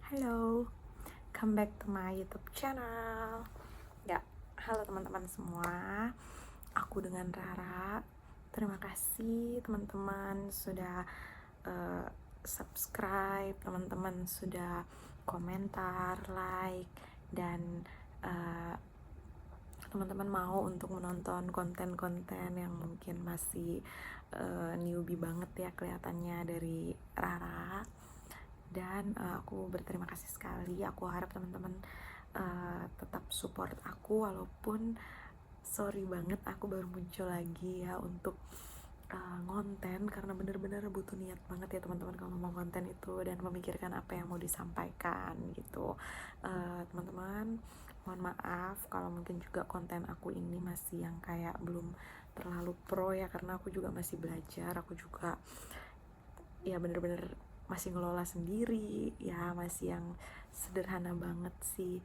Halo, come back to my YouTube channel. Ya, halo teman-teman semua. Aku dengan Rara. Terima kasih teman-teman sudah subscribe, teman-teman sudah komentar, like, dan teman-teman mau untuk menonton konten-konten yang mungkin masih newbie banget ya kelihatannya dari Rara. Dan aku berterima kasih sekali. Aku harap teman-teman tetap support aku, walaupun sorry banget aku baru muncul lagi ya untuk ngonten, karena bener-bener butuh niat banget ya teman-teman kalau mau konten itu dan memikirkan apa yang mau disampaikan gitu. Teman-teman, mohon maaf kalau mungkin juga konten aku ini masih yang kayak belum terlalu pro ya, karena aku juga masih belajar. Aku juga ya bener-bener masih ngelola sendiri ya, masih yang sederhana banget sih.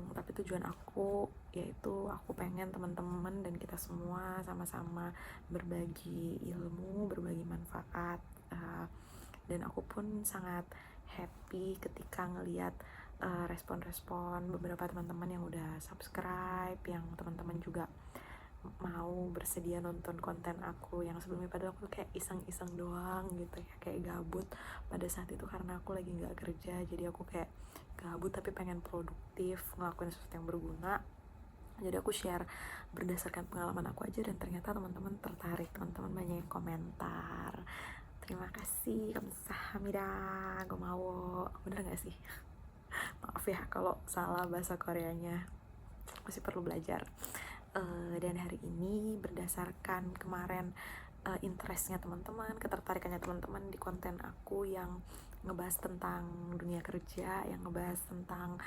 Tapi tujuan aku yaitu aku pengen teman-teman dan kita semua sama-sama berbagi ilmu, berbagi manfaat, dan aku pun sangat happy ketika ngelihat respon-respon beberapa teman-teman yang udah subscribe, yang teman-teman juga mau bersedia nonton konten aku yang sebelumnya. Padahal aku kayak iseng-iseng doang gitu ya, kayak gabut pada saat itu karena aku lagi nggak kerja, jadi aku kayak gabut tapi pengen produktif ngelakuin sesuatu yang berguna. Jadi aku share berdasarkan pengalaman aku aja, dan ternyata teman-teman tertarik, teman-teman banyak yang komentar. Terima kasih, kamsahamnida, gomawo, bener gak sih? Maaf ya kalau salah bahasa Koreanya, masih perlu belajar. Dan hari ini berdasarkan kemarin interestnya teman-teman, ketertarikannya teman-teman di konten aku yang ngebahas tentang dunia kerja, yang ngebahas tentang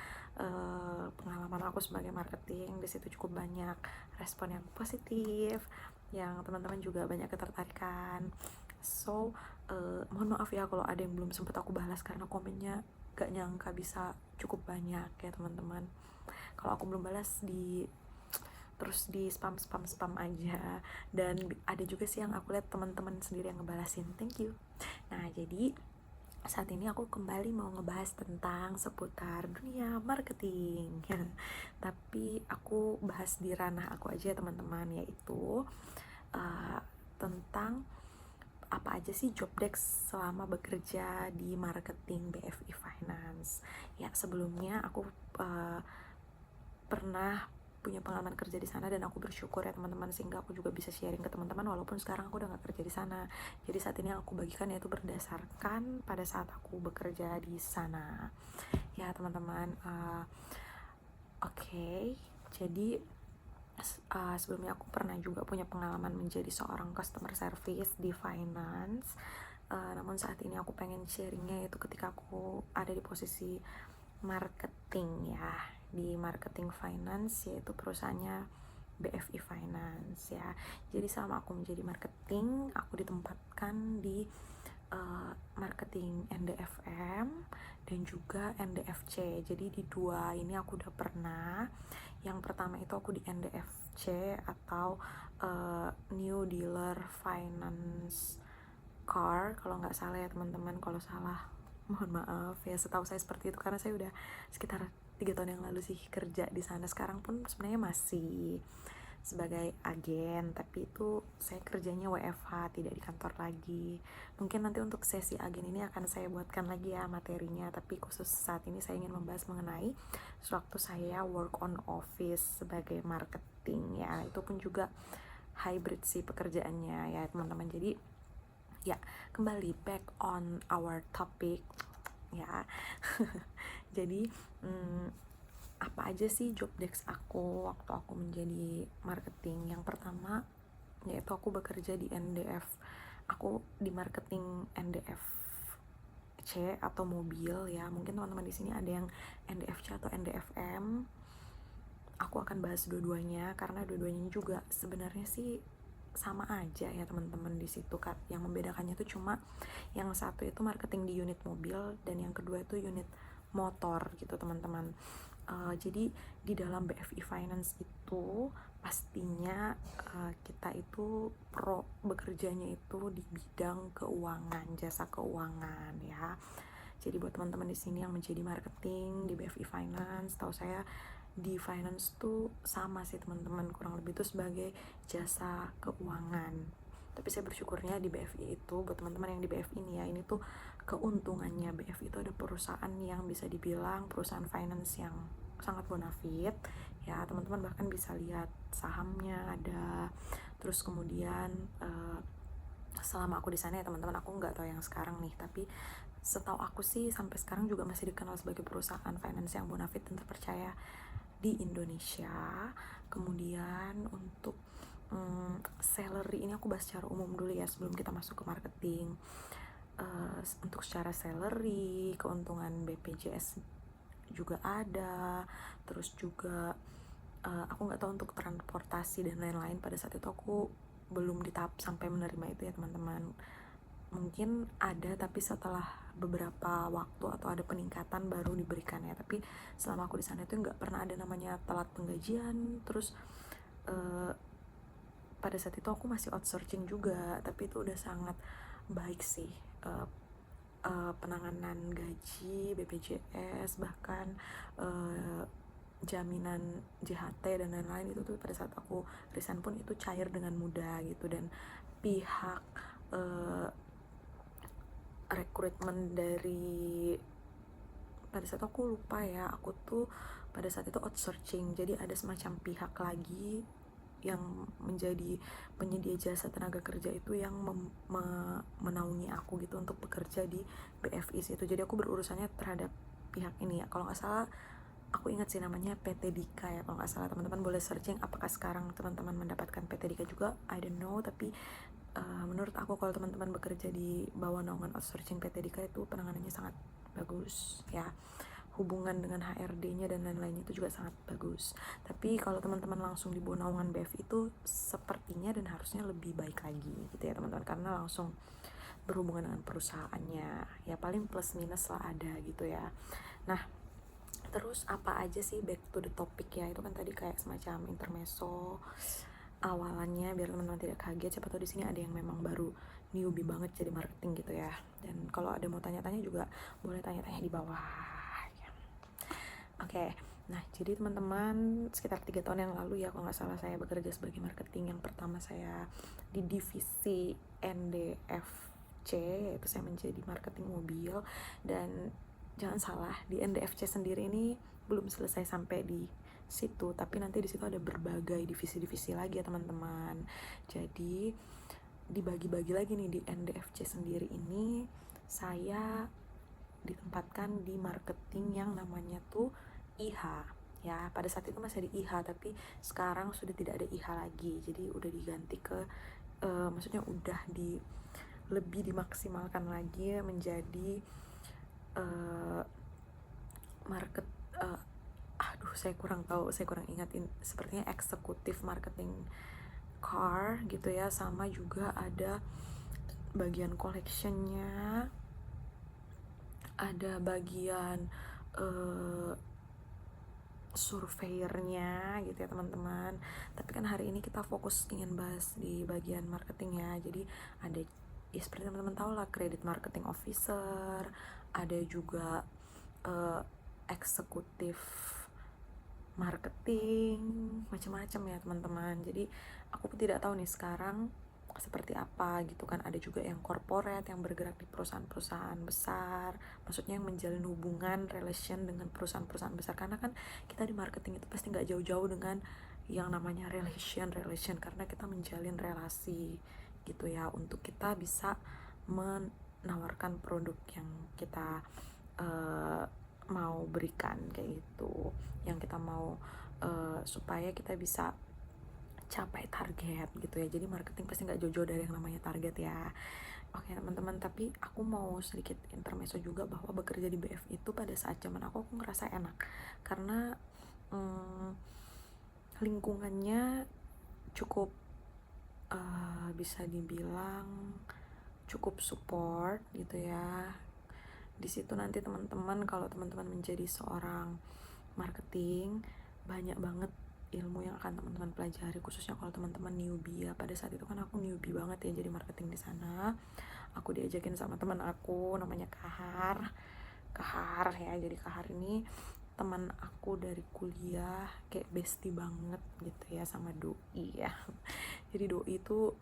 pengalaman aku sebagai marketing, di situ cukup banyak respon yang positif, yang teman-teman juga banyak ketertarikan. So mohon maaf ya kalau ada yang belum sempat aku balas, karena komennya gak nyangka bisa cukup banyak ya teman-teman. Kalau aku belum balas terus di spam aja. Dan ada juga sih yang aku lihat teman-teman sendiri yang ngebalasin, thank you. Nah, jadi saat ini aku kembali mau ngebahas tentang seputar dunia marketing. Tapi aku bahas di ranah aku aja teman-teman, yaitu tentang apa aja sih job desk selama bekerja di marketing BFI Finance. Ya, sebelumnya aku pernah punya pengalaman kerja di sana, dan aku bersyukur ya teman-teman, sehingga aku juga bisa sharing ke teman-teman walaupun sekarang aku udah gak kerja di sana. Jadi saat ini yang aku bagikan yaitu berdasarkan pada saat aku bekerja di sana ya teman-teman. Oke. Jadi sebelumnya aku pernah juga punya pengalaman menjadi seorang customer service di finance. Namun saat ini aku pengen sharingnya yaitu ketika aku ada di posisi marketing ya, di marketing finance, yaitu perusahaannya BFI Finance ya. Jadi selama aku menjadi marketing, aku ditempatkan di marketing NDFM dan juga NDFC. Jadi di dua ini aku udah pernah. Yang pertama itu aku di NDFC atau New Dealer Finance Car, kalau nggak salah ya teman-teman. Kalau salah mohon maaf ya, setahu saya seperti itu karena saya udah sekitar 3 tahun yang lalu sih kerja di sana. Sekarang pun sebenarnya masih sebagai agen, tapi itu saya kerjanya WFH, tidak di kantor lagi. Mungkin nanti untuk sesi agen ini akan saya buatkan lagi ya materinya, tapi khusus saat ini saya ingin membahas mengenai sewaktu saya work on office sebagai marketing ya. Itu pun juga hybrid sih pekerjaannya ya teman-teman. Jadi ya, kembali back on our topic ya. Jadi apa aja sih job desk aku waktu aku menjadi marketing? Yang pertama yaitu aku bekerja di NDF. Aku di marketing NDFC atau mobil ya. Mungkin teman-teman di sini ada yang NDFC atau NDFM. Aku akan bahas dua-duanya karena dua-duanya juga sebenarnya sih sama aja ya teman-teman di situ. Yang membedakannya itu cuma yang satu itu marketing di unit mobil dan yang kedua itu unit motor gitu teman-teman. Jadi di dalam BFI Finance itu pastinya kita itu bekerjanya itu di bidang keuangan, jasa keuangan ya. Jadi buat teman-teman di sini yang menjadi marketing di BFI Finance, tahu saya di finance tuh sama sih teman-teman, kurang lebih itu sebagai jasa keuangan. Tapi saya bersyukurnya di BFI itu, buat teman-teman yang di BFI ini ya, ini tuh keuntungannya BFI itu ada perusahaan yang bisa dibilang perusahaan finance yang sangat bonafit ya, teman-teman bahkan bisa lihat sahamnya ada. Terus kemudian selama aku di sana ya teman-teman, aku nggak tahu yang sekarang nih, tapi setahu aku sih sampai sekarang juga masih dikenal sebagai perusahaan finance yang bonafit dan terpercaya di Indonesia. Kemudian untuk salary ini aku bahas secara umum dulu ya sebelum kita masuk ke marketing. Untuk secara salary, keuntungan BPJS juga ada, terus juga aku nggak tahu untuk transportasi dan lain-lain, pada saat itu aku belum di tahap sampai menerima itu ya teman-teman. Mungkin ada, tapi setelah beberapa waktu atau ada peningkatan baru diberikan ya. Tapi selama aku di sana itu nggak pernah ada namanya telat penggajian. Terus pada saat itu aku masih outsourcing juga, tapi itu udah sangat baik sih. Penanganan gaji, BPJS, bahkan jaminan JHT dan lain-lain itu tuh pada saat aku resign pun itu cair dengan mudah gitu. Dan pihak rekrutmen dari, pada saat aku lupa ya, aku tuh pada saat itu outsourcing, jadi ada semacam pihak lagi yang menjadi penyedia jasa tenaga kerja itu yang menaungi aku gitu untuk bekerja di BFI itu. Jadi aku berurusannya terhadap pihak ini ya, kalau nggak salah aku ingat sih namanya PT Dika ya kalau nggak salah. Teman-teman boleh searching apakah sekarang teman-teman mendapatkan PT Dika juga, I don't know. Tapi menurut aku kalau teman-teman bekerja di bawah naungan outsourcing PT Dika itu penanganannya sangat bagus ya, hubungan dengan HRD-nya dan lain-lainnya itu juga sangat bagus. Tapi kalau teman-teman langsung di bawah naungan BF itu sepertinya dan harusnya lebih baik lagi gitu ya teman-teman, karena langsung berhubungan dengan perusahaannya ya, paling plus minus lah ada gitu ya. Nah terus apa aja sih, back to the topic ya, itu kan tadi kayak semacam intermezzo awalannya biar teman-teman tidak kaget. Siapa tahu di sini ada yang memang baru newbie banget jadi marketing gitu ya. Dan kalau ada mau tanya-tanya juga boleh tanya-tanya di bawah. Oke, nah jadi teman-teman sekitar 3 tahun yang lalu ya kalau nggak salah saya bekerja sebagai marketing. Yang pertama saya di divisi NDFC, yaitu saya menjadi marketing mobil. Dan jangan salah, di NDFC sendiri ini belum selesai sampai di situ, tapi nanti di situ ada berbagai divisi-divisi lagi ya teman-teman. Jadi dibagi-bagi lagi nih di NDFC sendiri ini, saya ditempatkan di marketing yang namanya tuh IH ya. Pada saat itu masih ada IH, tapi sekarang sudah tidak ada IH lagi, jadi udah diganti ke maksudnya udah lebih dimaksimalkan lagi menjadi market saya kurang ingat, sepertinya eksekutif marketing car gitu ya. Sama juga ada bagian collectionnya, ada bagian surveyornya gitu ya teman-teman. Tapi kan hari ini kita fokus ingin bahas di bagian marketing ya. Jadi ada ya seperti teman-teman tahu lah, credit marketing officer, ada juga eksekutif marketing, macam-macam ya teman-teman. Jadi aku pun tidak tahu nih sekarang seperti apa gitu kan. Ada juga yang corporate yang bergerak di perusahaan-perusahaan besar, maksudnya yang menjalin hubungan relation dengan perusahaan-perusahaan besar, karena kan kita di marketing itu pasti nggak jauh-jauh dengan yang namanya relation, karena kita menjalin relasi gitu ya, untuk kita bisa menawarkan produk yang kita mau berikan kayak gitu, yang kita mau supaya kita bisa capai target gitu ya. Jadi marketing pasti nggak jauh-jauh dari yang namanya target ya. Oke teman-teman, tapi aku mau sedikit intermezzo juga bahwa bekerja di BF itu pada saat zaman aku ngerasa enak karena lingkungannya cukup bisa dibilang cukup support gitu ya. Di situ nanti teman-teman, kalau teman-teman menjadi seorang marketing, banyak banget ilmu yang akan teman-teman pelajari, khususnya kalau teman-teman newbie ya. Pada saat itu kan aku newbie banget ya jadi marketing di sana. Aku diajakin sama teman aku namanya Kahar. Kahar ya. Jadi Kahar ini teman aku dari kuliah, kayak bestie banget gitu ya sama Doi ya. Jadi Doi itu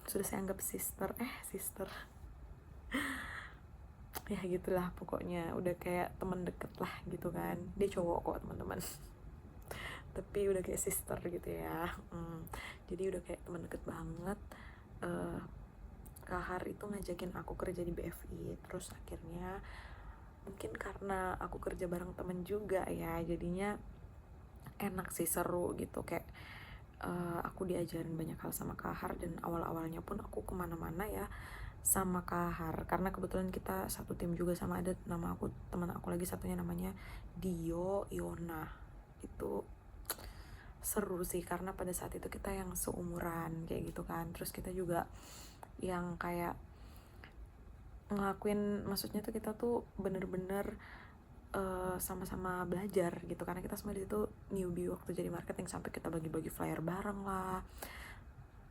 sudah saya anggap sister ya gitulah, pokoknya udah kayak teman deket lah gitu kan. Dia cowok kok teman-teman tapi udah kayak sister gitu ya. Jadi udah kayak teman deket banget. Kahar itu ngajakin aku kerja di BFI, terus akhirnya mungkin karena aku kerja bareng temen juga ya, jadinya enak sih, seru gitu. Kayak aku diajarin banyak hal sama Kahar, dan awal-awalnya pun aku kemana-mana ya sama Kahar, karena kebetulan kita satu tim juga, sama ada teman aku lagi satunya namanya Dio Iona. Itu seru sih karena pada saat itu kita yang seumuran kayak gitu kan, terus kita juga yang kayak ngelakuin, maksudnya tuh kita tuh bener-bener sama-sama belajar gitu, karena kita semua di situ newbie waktu jadi marketing, sampai kita bagi-bagi flyer bareng lah.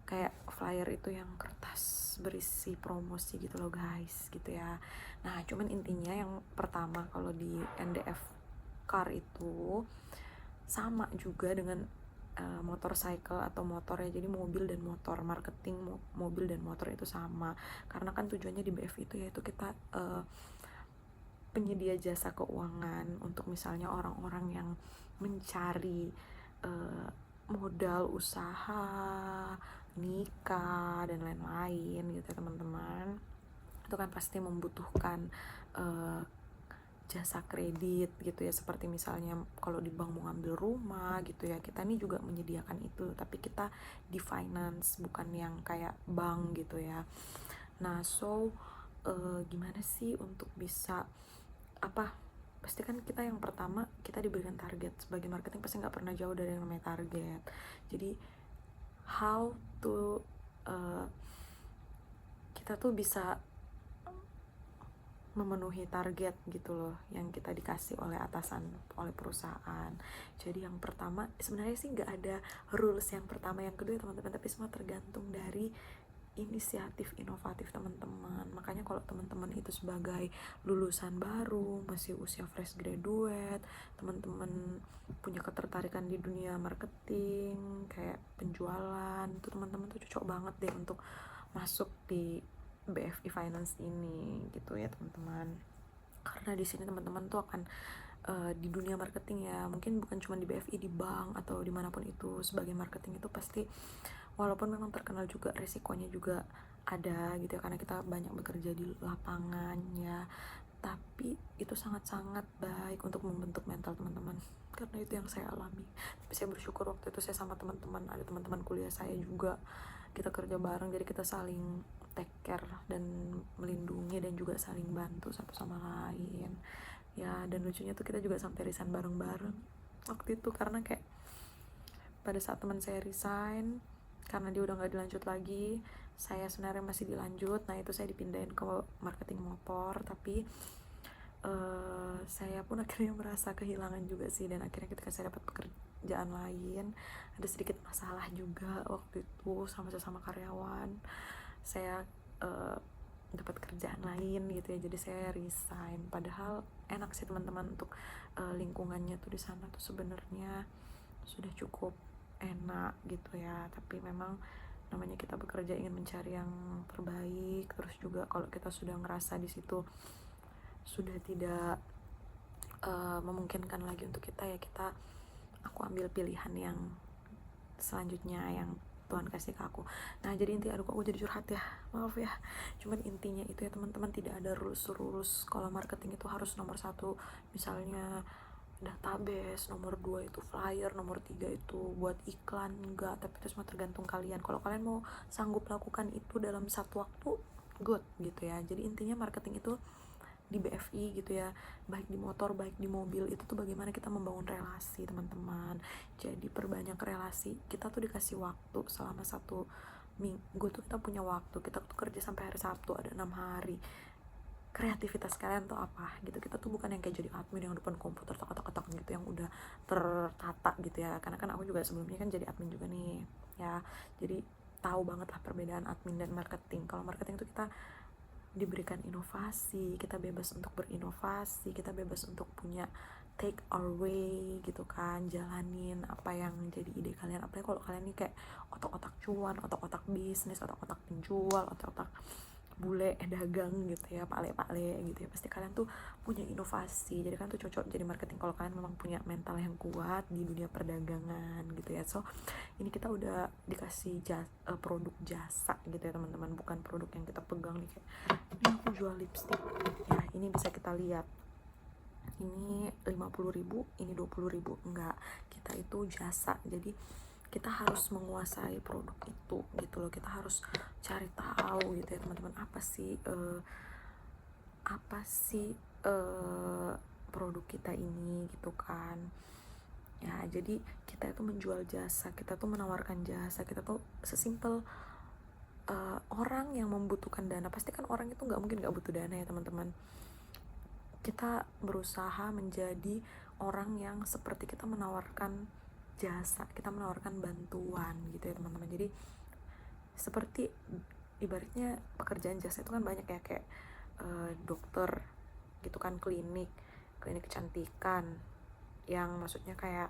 Kayak flyer itu yang kertas berisi promosi gitu loh guys, gitu ya. Nah cuman intinya yang pertama kalau di NDF car itu sama juga dengan motorcycle atau motor ya. Jadi mobil dan motor, marketing mobil dan motor itu sama, karena kan tujuannya di BF itu yaitu kita penyedia jasa keuangan untuk misalnya orang-orang yang mencari modal usaha, nikah dan lain-lain gitu ya teman-teman. Itu kan pasti membutuhkan jasa kredit gitu ya, seperti misalnya kalau di bank mau ngambil rumah gitu ya, kita nih juga menyediakan itu, tapi kita di finance, bukan yang kayak bank gitu ya. Nah gimana sih untuk bisa pasti kan kita yang pertama kita diberikan target sebagai marketing, pasti nggak pernah jauh dari yang namanya target. Jadi how to kita tuh bisa memenuhi target gitu loh yang kita dikasih oleh atasan, oleh perusahaan. Jadi yang pertama sebenarnya sih nggak ada rules yang pertama yang kedua teman-teman, tapi semua tergantung dari inisiatif inovatif teman-teman. Makanya kalau teman-teman itu sebagai lulusan baru, masih usia fresh graduate, teman-teman punya ketertarikan di dunia marketing kayak penjualan, itu teman-teman tuh cocok banget deh untuk masuk di BFI Finance ini gitu ya teman-teman. Karena di sini teman-teman tuh akan di dunia marketing ya, mungkin bukan cuma di BFI, di bank atau dimanapun itu, sebagai marketing itu pasti walaupun memang terkenal juga, resikonya juga ada gitu ya, karena kita banyak bekerja di lapangan ya, tapi itu sangat-sangat baik untuk membentuk mental teman-teman, karena itu yang saya alami. Tapi saya bersyukur waktu itu saya sama teman-teman, ada teman-teman kuliah saya juga, kita kerja bareng, jadi kita saling take care dan melindungi dan juga saling bantu satu sama lain ya. Dan lucunya tuh kita juga sampai resign bareng-bareng waktu itu, karena kayak pada saat teman saya resign karena dia udah nggak dilanjut lagi, saya sebenarnya masih dilanjut. Nah itu saya dipindahin ke marketing motor, tapi saya pun akhirnya merasa kehilangan juga sih, dan akhirnya ketika saya dapat pekerjaan lain ada sedikit masalah juga waktu itu sama sesama karyawan. Saya dapat kerjaan lain gitu ya, jadi saya resign. Padahal enak sih teman-teman, untuk lingkungannya tuh di sana tuh sebenarnya sudah cukup enak gitu ya, tapi memang namanya kita bekerja ingin mencari yang terbaik. Terus juga kalau kita sudah ngerasa di situ sudah tidak memungkinkan lagi untuk kita, ya aku ambil pilihan yang selanjutnya yang Tuhan kasih ke aku. Nah jadi intinya, aduh kok aku jadi curhat ya, maaf ya. Cuman intinya itu ya teman-teman, tidak ada rules kalau marketing itu harus nomor 1 misalnya database, nomor 2 itu flyer, nomor 3 itu buat iklan, enggak. Tapi itu semua tergantung kalian. Kalau kalian mau sanggup lakukan itu dalam satu waktu, good gitu ya. Jadi intinya marketing itu di BFI gitu ya, baik di motor baik di mobil, itu tuh bagaimana kita membangun relasi teman-teman. Jadi perbanyak relasi, kita tuh dikasih waktu selama 1 minggu tuh kita punya waktu, kita tuh kerja sampai hari Sabtu, ada 6 hari. Kreativitas kalian tuh apa gitu. Kita tuh bukan yang kayak jadi admin yang depan komputer tak gitu, yang udah tertata gitu ya, karena kan aku juga sebelumnya kan jadi admin juga nih ya, jadi tahu banget lah perbedaan admin dan marketing. Kalau marketing tuh kita diberikan inovasi, kita bebas untuk berinovasi, kita bebas untuk punya take our way gitu kan, jalanin apa yang jadi ide kalian. Apalagi kalau kalian nih kayak otak-otak cuan, otak-otak bisnis, otak-otak penjual, otak-otak bule dagang gitu ya, pale-pale gitu ya, pasti kalian tuh punya inovasi. Jadi kan tuh cocok jadi marketing kalau kalian memang punya mental yang kuat di dunia perdagangan gitu ya. So ini kita udah dikasih produk jasa gitu ya teman-teman, bukan produk yang kita pegang nih. Kayak ini aku jual lipstick ya, ini bisa kita lihat ini 50.000, ini 20.000, enggak, kita itu jasa. Jadi kita harus menguasai produk itu gitu loh, kita harus cari tahu gitu ya teman-teman, apa sih produk kita ini gitu kan ya. Jadi kita itu menjual jasa, kita tuh menawarkan jasa, kita tuh sesimpel orang yang membutuhkan dana. Pasti kan orang itu nggak mungkin nggak butuh dana ya teman-teman. Kita berusaha menjadi orang yang seperti kita menawarkan jasa, kita menawarkan bantuan gitu ya teman-teman. Jadi seperti ibaratnya pekerjaan jasa itu kan banyak ya, kayak dokter gitu kan, klinik kecantikan, yang maksudnya kayak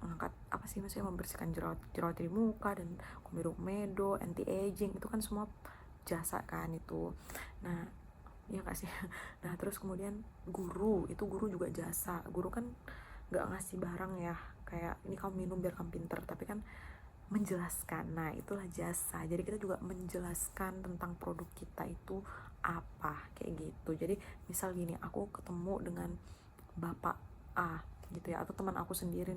ngangkat apa sih, maksudnya membersihkan jerawat di muka dan komedo, anti aging, itu kan semua jasa kan itu. Nah ya gak sih. Nah terus kemudian guru juga jasa. Guru kan nggak ngasih barang ya, kayak ini kamu minum biar kamu pinter, tapi kan menjelaskan. Nah itulah jasa. Jadi kita juga menjelaskan tentang produk kita itu apa, kayak gitu. Jadi misal gini, aku ketemu dengan bapak A gitu ya, atau teman aku sendiri